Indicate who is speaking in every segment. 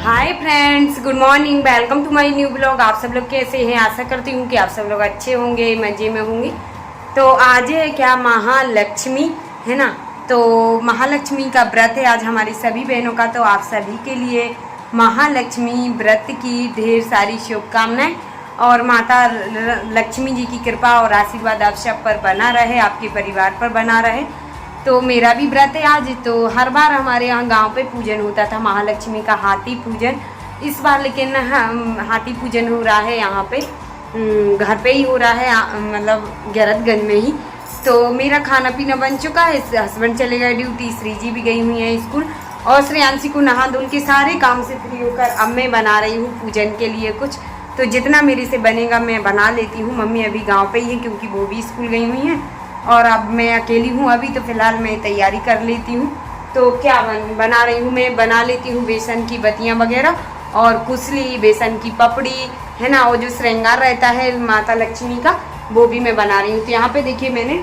Speaker 1: Hi friends, good morning. Welcome to my new blog. आप सब लोग कैसे हैं? आशा करती हूँ कि आप सब लोग अच्छे होंगे, मज़े में होंगे। तो आज है क्या, महालक्ष्मी है ना। तो महालक्ष्मी का व्रत है आज हमारी सभी बहनों का। तो आप सभी के लिए महालक्ष्मी व्रत की ढेर सारी शुभकामनाएं और माता लक्ष्मी जी की कृपा और आशीर्वाद आप सब पर बना रहे, आपके परिवार पर बना रहे। तो मेरा भी व्रत है आज। तो हर बार हमारे यहाँ गांव पे पूजन होता था महालक्ष्मी का, हाथी पूजन। इस बार लेकिन हाथी पूजन हो रहा है यहाँ पे, घर पे ही हो रहा है, मतलब गैरतगंज में ही। तो मेरा खाना पीना बन चुका है, हस्बैंड चले गए ड्यूटी, श्री जी भी गई हुई है स्कूल, और श्रेयांशी को नहा धुल के सारे काम से फ्री होकर अब मैं बना रही हूँ पूजन के लिए कुछ। तो जितना मेरे से बनेगा मैं बना लेती हूँ। मम्मी अभी गाँव पे ही है क्योंकि वो भी स्कूल गई हुई हैं, और अब मैं अकेली हूँ अभी। तो फिलहाल मैं तैयारी कर लेती हूँ। तो क्या बना रही हूँ मैं, बना लेती हूँ बेसन की बतियाँ वगैरह और कुसली, बेसन की पपड़ी है ना, और जो श्रृंगार रहता है माता लक्ष्मी का वो भी मैं बना रही हूँ। तो यहाँ पे देखिए मैंने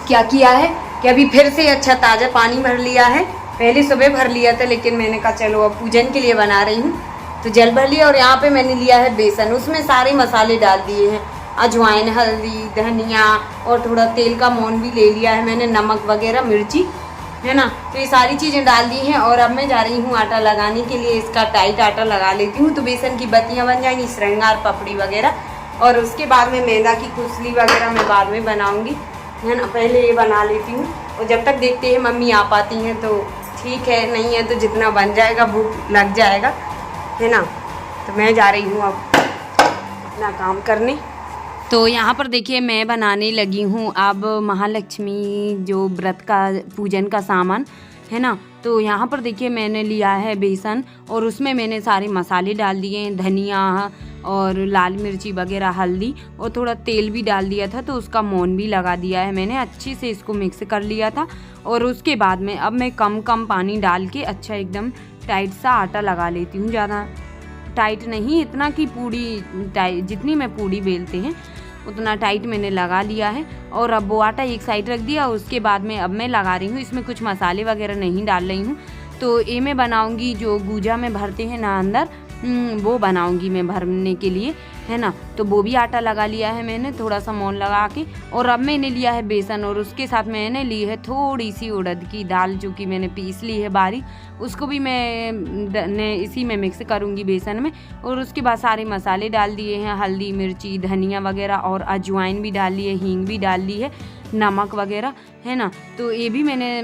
Speaker 1: क्या किया है कि अभी फिर से अच्छा ताज़ा पानी भर लिया है। पहले सुबह भर लिया था लेकिन मैंने कहा चलो अब पूजन के लिए बना रही हूँ तो जल भर लिया। और यहाँ पे मैंने लिया है बेसन, उसमें सारे मसाले डाल दिए हैं, अजवाइन, हल्दी, धनिया और थोड़ा तेल का मोहन भी ले लिया है मैंने, नमक वगैरह, मिर्ची है ना। तो ये सारी चीज़ें डाल दी हैं और अब मैं जा रही हूँ आटा लगाने के लिए। इसका टाइट आटा लगा लेती हूँ तो बेसन की बत्तियाँ बन जाएंगी, श्रृंगार, पपड़ी वगैरह। और उसके बाद में मैदा की कुसली वगैरह मैं बाद में बनाऊँगी है ना, पहले ये बना लेती हूँ। और जब तक देखते हैं मम्मी आ पाती हैं तो ठीक है, नहीं है तो जितना बन जाएगा भूख लग जाएगा है ना। तो मैं जा रही हूँ अब अपना काम करने। तो यहाँ पर देखिए मैं बनाने लगी हूँ अब महालक्ष्मी जो व्रत का पूजन का सामान है ना। तो यहाँ पर देखिए मैंने लिया है बेसन और उसमें मैंने सारे मसाले डाल दिए, धनिया और लाल मिर्ची वगैरह, हल्दी और थोड़ा तेल भी डाल दिया था। तो उसका मोहन भी लगा दिया है मैंने, अच्छे से इसको मिक्स कर लिया था। और उसके बाद में अब मैं कम कम पानी डाल के अच्छा एकदम टाइट सा आटा लगा लेती हूँ। ज़्यादा टाइट नहीं, इतना कि पूड़ी टाइट, जितनी मैं पूड़ी बेलते हैं उतना टाइट मैंने लगा लिया है। और अब वो आटा एक साइड रख दिया। उसके बाद में अब मैं लगा रही हूँ, इसमें कुछ मसाले वगैरह नहीं डाल रही हूँ। तो ये मैं बनाऊँगी जो गूजा में भरते हैं ना अंदर, वो बनाऊँगी मैं भरने के लिए है ना। तो वो भी आटा लगा लिया है मैंने, थोड़ा सा मोन लगा के। और अब मैंने लिया है बेसन और उसके साथ मैंने ली है थोड़ी सी उड़द की दाल जो कि मैंने पीस ली है बारीक, उसको भी मैं इसी में मिक्स करूँगी बेसन में। और उसके बाद सारे मसाले डाल दिए हैं, हल्दी, मिर्ची, धनिया वगैरह, और अजवाइन भी डाल ली है, हींग भी डाल ली है, नमक वगैरह है ना। तो ये भी मैंने,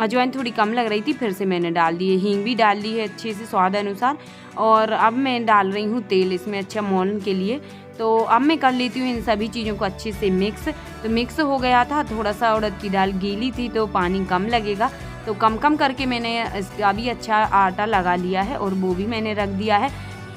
Speaker 1: अजवाइन थोड़ी कम लग रही थी फिर से मैंने डाल दी है, हींग भी डाल दी है अच्छे से स्वाद अनुसार। और अब मैं डाल रही हूँ तेल इसमें अच्छा मोलन के लिए। तो अब मैं कर लेती हूँ इन सभी चीज़ों को अच्छे से मिक्स। तो मिक्स हो गया था, थोड़ा सा उड़द की दाल गीली थी तो पानी कम लगेगा, तो कम कम करके मैंने इसका भी अच्छा आटा लगा लिया है और वो भी मैंने रख दिया है।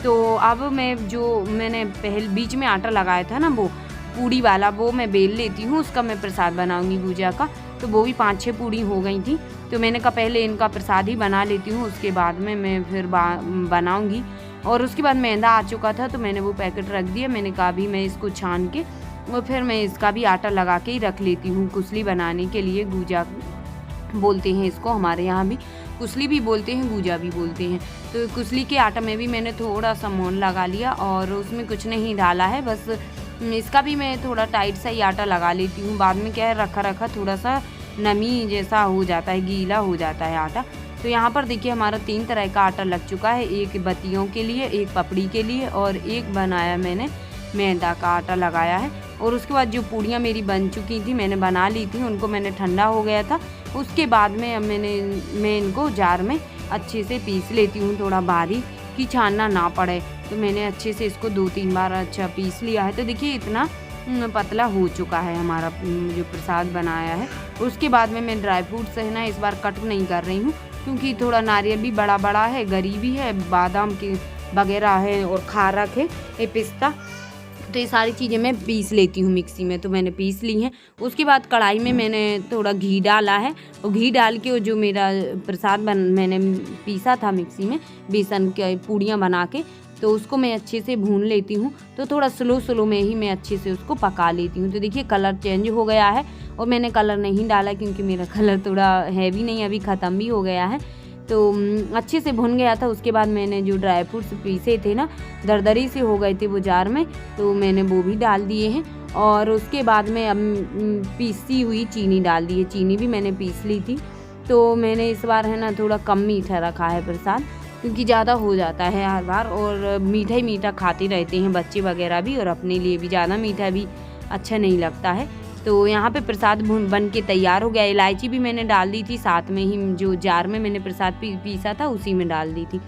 Speaker 1: तो अब मैं जो मैंने पहले बीच में आटा लगाया था ना वो पूड़ी वाला, वो मैं बेल लेती हूँ, उसका मैं प्रसाद बनाऊँगी गूजा का। तो वो भी 5-6 पूड़ी हो गई थी तो मैंने कहा पहले इनका प्रसाद ही बना लेती हूँ, उसके बाद में मैं फिर बनाऊँगी। और उसके बाद मैदा आ चुका था तो मैंने वो पैकेट रख दिया। मैंने कहा अभी मैं इसको छान के और फिर मैं इसका भी आटा लगा के ही रख लेती हूँ कुसली बनाने के लिए। गूजा बोलते हैं इसको, हमारे यहाँ भी कुसली भी बोलते हैं, गूजा भी बोलते हैं। तो कुसली के आटा में भी मैंने थोड़ा सा मोहन लगा लिया और उसमें कुछ नहीं डाला है, बस इसका भी मैं थोड़ा टाइट सा ही आटा लगा लेती हूँ। बाद में क्या है, रखा रखा थोड़ा सा नमी जैसा हो जाता है, गीला हो जाता है आटा। तो यहाँ पर देखिए हमारा 3 तरह का आटा लग चुका है, एक बत्तियों के लिए, एक पपड़ी के लिए और एक बनाया मैंने मैदा का आटा लगाया है। और उसके बाद जो पूड़ियाँ मेरी बन चुकी थी, मैंने बना ली थी, उनको मैंने ठंडा हो गया था। उसके बाद में अब मैं इनको जार में अच्छे से पीस लेती हूँ, थोड़ा बारीक कि छानना ना पड़े। तो मैंने अच्छे से इसको 2-3 बार अच्छा पीस लिया है। तो देखिए इतना पतला हो चुका है हमारा जो प्रसाद बनाया है। उसके बाद में मैं ड्राई फ्रूट्स है ना इस बार कट नहीं कर रही हूँ क्योंकि थोड़ा नारियल भी बड़ा बड़ा है, गरीबी है, बादाम के वगैरह है और खारक है, ये पिस्ता। तो ये सारी चीज़ें मैं पीस लेती हूँ मिक्सी में। तो मैंने पीस ली हैं। उसके बाद कढ़ाई में मैंने थोड़ा घी डाला है और घी डाल के वो जो मेरा प्रसाद मैंने पीसा था मिक्सी में बेसन के पूड़ियाँ बना के, तो उसको मैं अच्छे से भून लेती हूँ। तो थोड़ा स्लो में ही मैं अच्छे से उसको पका लेती हूँ। तो देखिए कलर चेंज हो गया है और मैंने कलर नहीं डाला क्योंकि मेरा कलर थोड़ा है भी नहीं, अभी ख़त्म भी हो गया है। तो अच्छे से भुन गया था। उसके बाद मैंने जो ड्राई फ्रूट्स पीसे थे ना, दरदरी से हो गए थे वो जार में, तो मैंने वो भी डाल दिए हैं। और उसके बाद में अब पीसी हुई चीनी डाल दी है। चीनी भी मैंने पीस ली थी। तो मैंने इस बार है ना थोड़ा कम मीठा रखा है प्रसाद, क्योंकि ज़्यादा हो जाता है हर बार, और मीठा ही मीठा खाते रहते हैं बच्चे वगैरह भी, और अपने लिए भी ज़्यादा मीठा भी अच्छा नहीं लगता है। तो यहाँ पे प्रसाद बन के तैयार हो गया। इलायची भी मैंने डाल दी थी साथ में ही, जो जार में मैंने प्रसाद पीसा था उसी में डाल दी थी।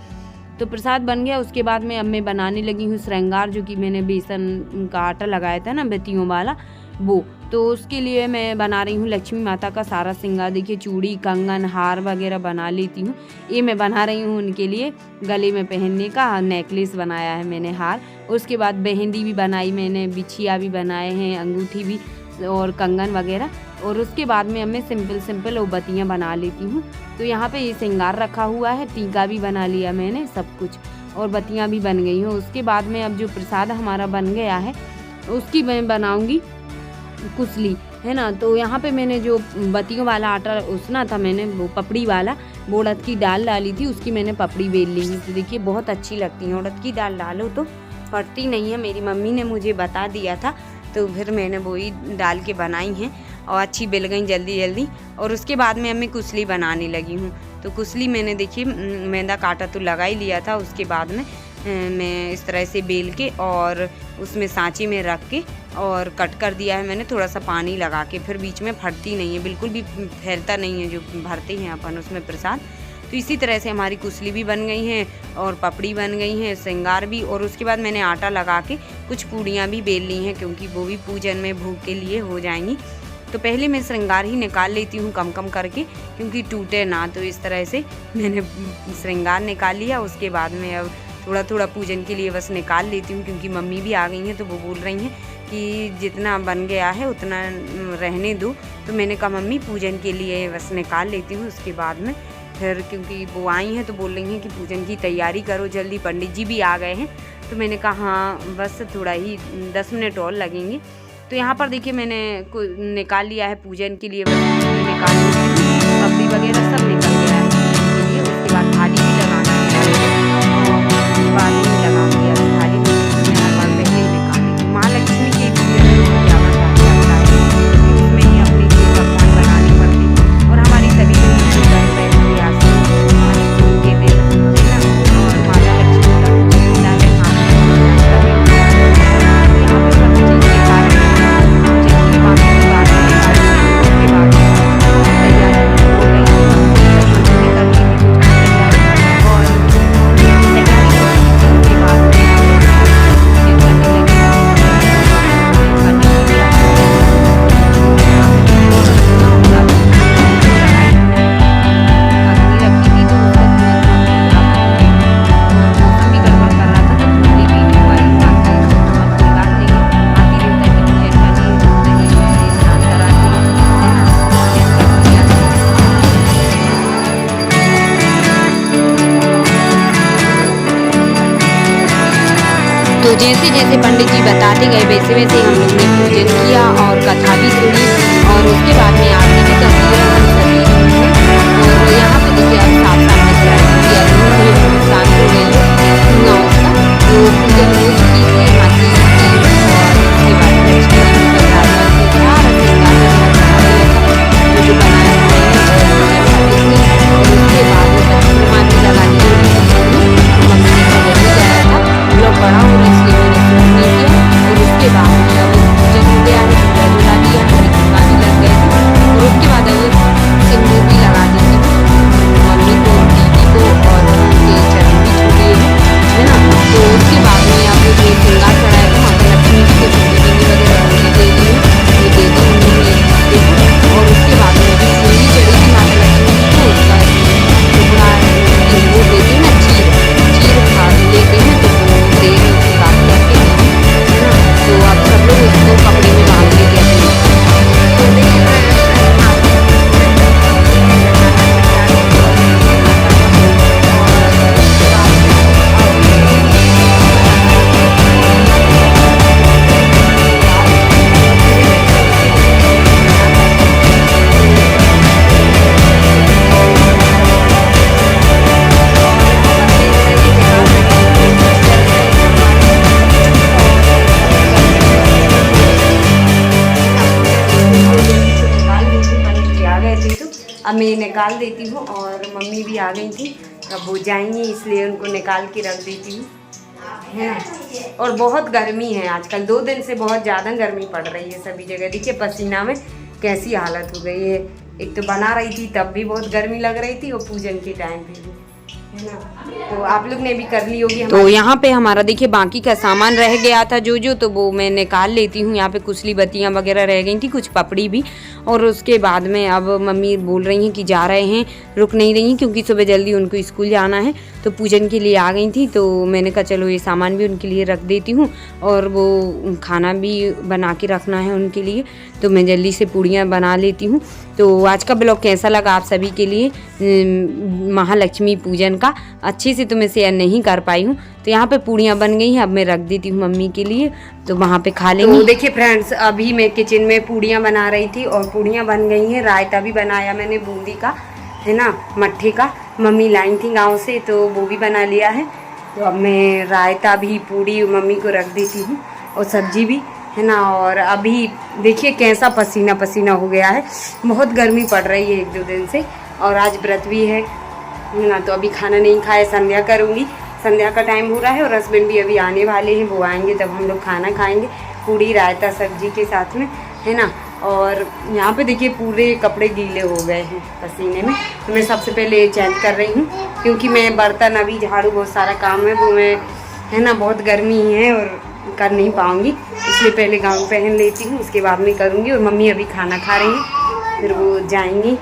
Speaker 1: तो प्रसाद बन गया। उसके बाद में अब मैं बनाने लगी हूँ श्रृंगार, जो कि मैंने बेसन का आटा लगाया था ना बत्तियों वाला, वो। तो उसके लिए मैं बना रही हूँ लक्ष्मी माता का सारा श्रृंगार। देखिए चूड़ी, कंगन, हार वगैरह बना लेती हूँ। ये मैं बना रही हूँ उनके लिए गले में पहनने का नेकलेस बनाया है मैंने, हार। उसके बाद मेहंदी भी बनाई मैंने, बिछिया भी बनाए हैं, अंगूठी भी और कंगन वगैरह। और उसके बाद में अब मैं सिंपल वो बत्तियाँ बना लेती हूँ। तो यहाँ पे ये श्रृंगार रखा हुआ है, टीका भी बना लिया मैंने, सब कुछ, और बत्तियाँ भी बन गई हैं। उसके बाद में अब जो प्रसाद हमारा बन गया है उसकी मैं बनाऊँगी कुसली, है ना। तो यहाँ पे मैंने जो बत्तियों वाला आटा उसना था मैंने, वो पपड़ी वाला, वो उड़द की दाल डाली थी, उसकी मैंने पपड़ी बेल ली है। तो देखिए बहुत अच्छी लगती है, उड़द की दाल डालो तो फटती नहीं है। मेरी मम्मी ने मुझे बता दिया था, तो फिर मैंने वही डाल के बनाई हैं और अच्छी बेल गई जल्दी। और उसके बाद में मैं कुसली बनाने लगी हूँ। तो कुसली मैंने देखिए मैदा काटा तो लगा ही लिया था। उसके बाद में मैं इस तरह से बेल के और उसमें सांचे में रख के और कट कर दिया है मैंने, थोड़ा सा पानी लगा के। फिर बीच में फटती नहीं है, बिल्कुल भी फैलता नहीं है जो भरते हैं अपन उसमें प्रसाद। तो इसी तरह से हमारी कुसली भी बन गई हैं और पपड़ी बन गई हैं, श्रृंगार भी। और उसके बाद मैंने आटा लगा के कुछ पूड़ियाँ भी बेल ली हैं, क्योंकि वो भी पूजन में भोग के लिए हो जाएंगी। तो पहले मैं श्रृंगार ही निकाल लेती हूँ कम करके, क्योंकि टूटे ना। तो इस तरह से मैंने श्रृंगार निकाल लिया। उसके बाद में अब थोड़ा पूजन के लिए बस निकाल लेती हूँ, क्योंकि मम्मी भी आ गई हैं, तो वो बोल रही हैं कि जितना बन गया है उतना रहने दो। तो मैंने कहा मम्मी पूजन के लिए बस निकाल लेती हूँ। उसके बाद में फिर, क्योंकि वो आई हैं तो बोल रही हैं कि पूजन की तैयारी करो जल्दी, पंडित जी भी आ गए हैं। तो मैंने कहा हाँ बस थोड़ा ही 10 मिनट और लगेंगे। तो यहाँ पर देखिए मैंने निकाल लिया है पूजन के लिए, बस निकाल ली, पपड़ी वगैरह सब निकल गया है पूजन के लिए। उसके बाद थाली भी लगाना है, और बाद में लगाऊंगी थाली मैं हर बार पहले ही निकाली। महालक्ष्मी के पूजन में ज़्यादा टाइम लगता है, क्योंकि उसमें ही अपने लिए पकवान बनाने पड़ते हैं। और हमारी सभी के तो जैसे जैसे पंडित जी बताते गए वैसे वैसे हम लोग ने पूजन किया और कथा भी सुनी, और उसके बाद में आरती भी कर दी और यहाँ पे देखिए अब साफ दिख रहा है कि नुकसान हो गई है उसका। तो पूजन हो चुकी है माँ जी की, और उसके बाद लक्ष्मी जी को सारा जो बनाया और उसके बाद माँ जी लगा दी। मम्मी ने जल्दी गया था, लोग बड़ा हो रहा इसलिए मैंने शूट नहीं किया। और उसके बाद में अब पूजन हो गया है, पूजा दिया, हमारी दुकान भी लग गई थी। और उसके बाद मैं निकाल देती हूँ। और मम्मी भी आ गई थी, अब वो जाएंगी इसलिए उनको निकाल के रख देती हूँ, है ना। और बहुत गर्मी है आजकल, 2 दिन से बहुत ज़्यादा गर्मी पड़ रही है सभी जगह। देखिए पसीना में कैसी हालत हो गई है। एक तो बना रही थी तब भी बहुत गर्मी लग रही थी और पूजन के टाइम पे भी, है ना। तो आप लोग ने भी कर ली होगी। तो यहाँ पे हमारा देखिए बाकी का सामान रह गया था जो तो वो मैं निकाल लेती हूँ। यहाँ पे कुचली बत्तियाँ वगैरह रह गई थी, कुछ पपड़ी भी। और उसके बाद में अब मम्मी बोल रही हैं कि जा रहे हैं, रुक नहीं रही हैं क्योंकि सुबह जल्दी उनको स्कूल जाना है। तो पूजन के लिए आ गई थी, तो मैंने कहा चलो ये सामान भी उनके लिए रख देती हूँ और वो खाना भी बना के रखना है उनके लिए। तो मैं जल्दी से पूड़ियाँ बना लेती हूँ। तो आज का ब्लॉग कैसा लगा आप सभी के लिए, महालक्ष्मी पूजन का, अच्छे से तो मैं शेयर नहीं कर पाई हूँ। तो यहाँ पे पूड़ियाँ बन गई हैं, अब मैं रख देती हूँ मम्मी के लिए, तो वहाँ पे खा लेंगे। तो देखिए फ्रेंड्स, अभी मैं किचन में पूड़ियाँ बना रही थी और पूड़ियाँ बन गई हैं। रायता भी बनाया मैंने बूंदी का, है ना, मट्ठे का। मम्मी लाई थी गाँव से तो वो भी बना लिया है। तो अब मैं रायता भी, पूड़ी मम्मी को रख देती हूँ और सब्जी भी, है ना। और अभी देखिए कैसा पसीना पसीना हो गया है, बहुत गर्मी पड़ रही है 1-2 दिन से। और आज व्रत भी है ना। तो अभी खाना नहीं खाए, संध्या करूँगी, संध्या का टाइम हो रहा है। और हस्बैंड भी अभी आने वाले हैं, वो आएंगे तब हम लोग खाना खाएंगे, पूड़ी रायता सब्जी के साथ में, है ना। और यहाँ पे देखिए पूरे कपड़े गीले हो गए हैं पसीने में। तो मैं सबसे पहले चेंज कर रही हूँ क्योंकि मैं बर्तन अभी झाड़ू, बहुत सारा काम है वो मैं, है ना, बहुत गर्मी है और कर नहीं पाऊँगी, इसलिए पहले गाउन पहन लेती हूँ, उसके बाद में करूँगी। और मम्मी अभी खाना खा रही हैं, फिर वो जाएंगी